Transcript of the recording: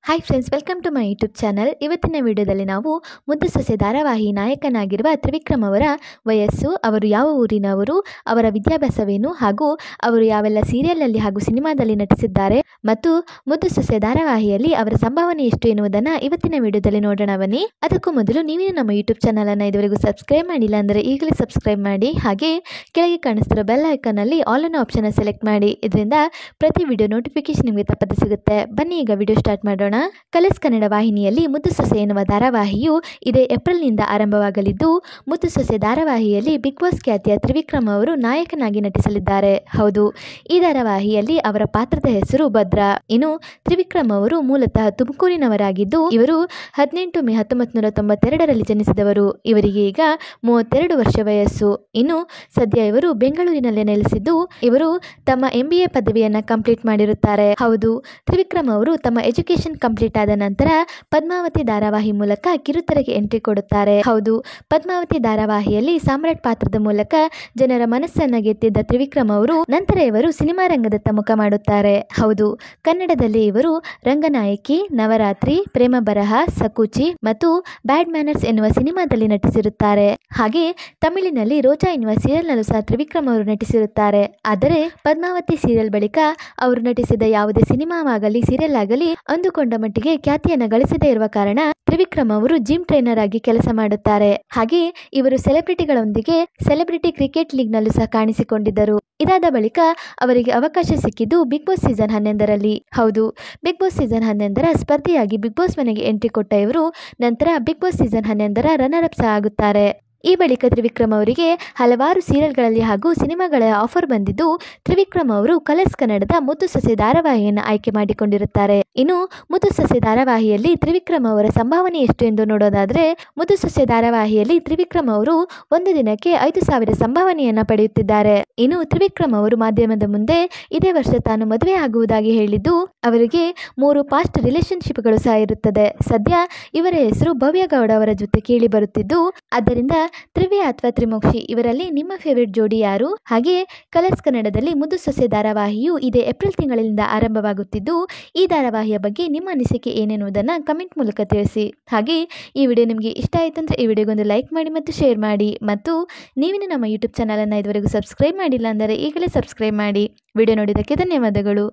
Hi friends, welcome to my YouTube channel. ಇವತ್ತಿನ ವಿಡಿಯೋದಲ್ಲಿ ನಾವು ಮುದ್ದು ಸೊಸೆ ಧಾರಾವಾಹಿ ನಾಯಕನಾಗಿರುವ ತ್ರಿವಿಕ್ರಮ್ ಅವರ ವಯಸ್ಸು, ಅವರು ಯಾವ ಊರಿನವರು, ಅವರ ವಿದ್ಯಾಭ್ಯಾಸವೇನು ಹಾಗೂ ಅವರು ಯಾವೆಲ್ಲ ಸೀರಿಯಲ್ನಲ್ಲಿ ಹಾಗೂ ಸಿನಿಮಾದಲ್ಲಿ ನಟಿಸಿದ್ದಾರೆ ಮತ್ತು ಮುದ್ದು ಸೊಸೆ ಧಾರಾವಾಹಿಯಲ್ಲಿ ಅವರ ಸಂಭಾವನೆ ಎಷ್ಟು ಎನ್ನುವುದನ್ನು ಇವತ್ತಿನ ವಿಡಿಯೋದಲ್ಲಿ ನೋಡೋಣ ಬನ್ನಿ. ಅದಕ್ಕೂ ಮೊದಲು ನೀವೇನು ನಮ್ಮ ಯೂಟ್ಯೂಬ್ ಚಾನಲನ್ನು ಇದುವರೆಗೂ ಸಬ್ಸ್ಕ್ರೈಬ್ ಮಾಡಿಲ್ಲ ಅಂದರೆ ಈಗಲೇ ಸಬ್ಸ್ಕ್ರೈಬ್ ಮಾಡಿ, ಹಾಗೆ ಕೆಳಗೆ ಕಾಣಿಸ್ತಿರೋ ಬೆಲ್ ಐಕನ್ನಲ್ಲಿ ಆಲ್ ಅನ್ನೋ ಆಪ್ಷನ್ ಸೆಲೆಕ್ಟ್ ಮಾಡಿ. ಇದರಿಂದ ಪ್ರತಿ ವಿಡಿಯೋ ನೋಟಿಫಿಕೇಶನ್ ನಿಮಗೆ ತಪ್ಪದೆ ಸಿಗುತ್ತೆ. ಬನ್ನಿ ಈಗ ವಿಡಿಯೋ ಸ್ಟಾರ್ಟ್ ಮಾಡೋಣ. ಕಲರ್ಸ್ ಕನ್ನಡ ವಾಹಿನಿಯಲ್ಲಿ ಮುದ್ದು ಸೊಸೆ ಎನ್ನುವ ಧಾರಾವಾಹಿಯು ಇದೇ ಏಪ್ರಿಲ್ನಿಂದ ಆರಂಭವಾಗಲಿದ್ದು, ಮುದ್ದು ಸೊಸೆ ಧಾರಾವಾಹಿಯಲ್ಲಿ ಬಿಗ್ ಬಾಸ್ ಖ್ಯಾತಿಯ ತ್ರಿವಿಕ್ರಮ್ ಅವರು ನಾಯಕನಾಗಿ ನಟಿಸಲಿದ್ದಾರೆ. ಹೌದು, ಈ ಧಾರಾವಾಹಿಯಲ್ಲಿ ಅವರ ಪಾತ್ರದ ಹೆಸರು ಭದ್ರಾ. ಇನ್ನು ತ್ರಿವಿಕ್ರಮ್ ಅವರು ಮೂಲತಃ ತುಮಕೂರಿನವರಾಗಿದ್ದು, ಇವರು 18 ಮೇ 1992ರಲ್ಲಿ ಜನಿಸಿದವರು. ಇವರಿಗೆ ಈಗ 32 ವರ್ಷ ವಯಸ್ಸು. ಇನ್ನು ಸದ್ಯ ಇವರು ಬೆಂಗಳೂರಿನಲ್ಲೇ ನೆಲೆಸಿದ್ದು, ಇವರು ತಮ್ಮ MBA ಪದವಿಯನ್ನು ಕಂಪ್ಲೀಟ್ ಮಾಡಿರುತ್ತಾರೆ. ಹೌದು, ತ್ರಿವಿಕ್ರಮ್ ಅವರು ತಮ್ಮ ಎಜುಕೇಶನ್ ಕಂಪ್ಲೀಟ್ ಆದ ನಂತರ ಪದ್ಮಾವತಿ ಧಾರಾವಾಹಿ ಮೂಲಕ ಕಿರುತೆರೆಗೆ ಎಂಟ್ರಿ ಕೊಡುತ್ತಾರೆ. ಹೌದು, ಪದ್ಮಾವತಿ ಧಾರಾವಾಹಿಯಲ್ಲಿ ಸಾಮ್ರಾಟ್ ಪಾತ್ರದ ಮೂಲಕ ಜನರ ಮನಸ್ಸನ್ನ ಗೆದ್ದಿದ್ದ ತ್ರಿವಿಕ್ರಮ್ ಅವರು ನಂತರ ಇವರು ಸಿನಿಮಾ ರಂಗದತ್ತ ಮುಖ ಮಾಡುತ್ತಾರೆ. ಹೌದು, ಕನ್ನಡದಲ್ಲಿ ಇವರು ರಂಗನಾಯಕಿ, ನವರಾತ್ರಿ, ಪ್ರೇಮ ಬರಹ, ಸಕೂಚಿ ಮತ್ತು ಬ್ಯಾಡ್ ಮ್ಯಾನರ್ಸ್ ಎನ್ನುವ ಸಿನಿಮಾದಲ್ಲಿ ನಟಿಸಿರುತ್ತಾರೆ. ಹಾಗೆ ತಮಿಳಿನಲ್ಲಿ ರೋಜಾ ಎನ್ನುವ ಸೀರಿಯಲ್ನಲ್ಲೂ ಸಹ ತ್ರಿವಿಕ್ರಮ್ ಅವರು ನಟಿಸಿರುತ್ತಾರೆ. ಆದರೆ ಪದ್ಮಾವತಿ ಸೀರಿಯಲ್ ಬಳಿಕ ಅವರು ನಟಿಸಿದ ಯಾವುದೇ ಸಿನಿಮಾವಾಗಲಿ ಸೀರಿಯಲ್ ಆಗಲಿ ಅಂದುಕೊಂಡ ಮಟ್ಟಿಗೆ ಖ್ಯಾತಿಯನ್ನು ಗಳಿಸದೇ ಇರುವ ಕಾರಣ ತ್ರಿವಿಕ್ರಮ್ ಅವರು ಜಿಮ್ ಟ್ರೈನರ್ ಆಗಿ ಕೆಲಸ ಮಾಡುತ್ತಾರೆ. ಹಾಗೆ ಇವರು ಸೆಲೆಬ್ರಿಟಿಗಳೊಂದಿಗೆ ಸೆಲೆಬ್ರಿಟಿ ಕ್ರಿಕೆಟ್ ಲೀಗ್ ನಲ್ಲೂ ಸಹ ಕಾಣಿಸಿಕೊಂಡಿದ್ದರು. ಇದಾದ ಬಳಿಕ ಅವರಿಗೆ ಅವಕಾಶ ಸಿಕ್ಕಿದ್ದು ಬಿಗ್ ಬಾಸ್ ಸೀಸನ್ 11ರಲ್ಲಿ. ಹೌದು, ಬಿಗ್ ಬಾಸ್ ಸೀಸನ್ 11ರ ಸ್ಪರ್ಧಿಯಾಗಿ ಬಿಗ್ ಬಾಸ್ ಮನೆಗೆ ಎಂಟ್ರಿ ಕೊಟ್ಟ ಇವರು ನಂತರ ಬಿಗ್ ಬಾಸ್ ಸೀಸನ್ 11ರ ರನ್ನರ್ ಅಪ್ ಸಹ ಆಗುತ್ತಾರೆ. ಈ ಬಳಿಕ ತ್ರಿವಿಕ್ರಮ್ ಅವರಿಗೆ ಹಲವಾರು ಸೀರಿಯಲ್ಗಳಲ್ಲಿ ಹಾಗೂ ಸಿನಿಮಾಗಳ ಆಫರ್ ಬಂದಿದ್ದು, ತ್ರಿವಿಕ್ರಮ್ ಅವರು ಕಲರ್ಸ್ ಕನ್ನಡದ ಮುದ್ದು ಸೊಸೆ ಧಾರಾವಾಹಿಯನ್ನು ಆಯ್ಕೆ ಮಾಡಿಕೊಂಡಿರುತ್ತಾರೆ. ಇನ್ನು ಮುದ್ದು ಸೊಸೆ ಧಾರಾವಾಹಿಯಲ್ಲಿ ತ್ರಿವಿಕ್ರಮ್ ಅವರ ಸಂಭಾವನೆ ಎಷ್ಟು ಎಂದು ನೋಡೋದಾದ್ರೆ, ಮುದ್ದು ಸೊಸೆ ಧಾರಾವಾಹಿಯಲ್ಲಿ ತ್ರಿವಿಕ್ರಮ್ ಅವರು ಒಂದು ದಿನಕ್ಕೆ 5,000 ಸಂಭಾವನೆಯನ್ನ ಪಡೆಯುತ್ತಿದ್ದಾರೆ. ಇನ್ನು ತ್ರಿವಿಕ್ರಮ್ ಅವರು ಮಾಧ್ಯಮದ ಮುಂದೆ ಇದೇ ವರ್ಷ ತಾನು ಮದುವೆ ಆಗುವುದಾಗಿ ಹೇಳಿದ್ದು, ಅವರಿಗೆ 3 ಪಾಸ್ಟ್ ರಿಲೇಶನ್ಶಿಪ್ಗಳು ಸಹ ಇರುತ್ತದೆ. ಸದ್ಯ ಇವರ ಹೆಸರು ಭವ್ಯ ಗೌಡ ಅವರ ಜೊತೆ ಕೇಳಿ ಬರುತ್ತಿದ್ದು, ಆದ್ದರಿಂದ ತ್ರಿವ್ಯ ಅಥವಾ ತ್ರಿಮೋಕ್ಷಿ ಇವರಲ್ಲಿ ನಿಮ್ಮ ಫೇವರೇಟ್ ಜೋಡಿ ಯಾರು? ಹಾಗೆ ಕಲರ್ಸ್ ಕನ್ನಡದಲ್ಲಿ ಮುದ್ದು ಸೊಸೆ ಧಾರಾವಾಹಿಯು ಇದೇ ಏಪ್ರಿಲ್ ತಿಂಗಳಿಂದ ಆರಂಭವಾಗುತ್ತಿದ್ದು, ಈ ಧಾರಾವಾಹಿಯ ಬಗ್ಗೆ ನಿಮ್ಮ ಅನಿಸಿಕೆ ಏನೆನ್ನುವುದನ್ನು ಕಮೆಂಟ್ ಮೂಲಕ ತಿಳಿಸಿ. ಹಾಗೆ ಈ ವಿಡಿಯೋ ನಿಮಗೆ ಇಷ್ಟ ಆಯಿತು ಅಂದರೆ ಈ ವಿಡಿಯೋಗೊಂದು ಲೈಕ್ ಮಾಡಿ ಮತ್ತು ಶೇರ್ ಮಾಡಿ. ಮತ್ತು ನೀವಿನ್ನು ನಮ್ಮ ಯೂಟ್ಯೂಬ್ ಚಾನಲನ್ನು ಇದುವರೆಗೂ ಸಬ್ಸ್ಕ್ರೈಬ್ ಮಾಡಿಲ್ಲ ಅಂದರೆ ಈಗಲೇ ಸಬ್ಸ್ಕ್ರೈಬ್ ಮಾಡಿ. ವಿಡಿಯೋ ನೋಡಿದ್ದಕ್ಕೆ ಧನ್ಯವಾದಗಳು.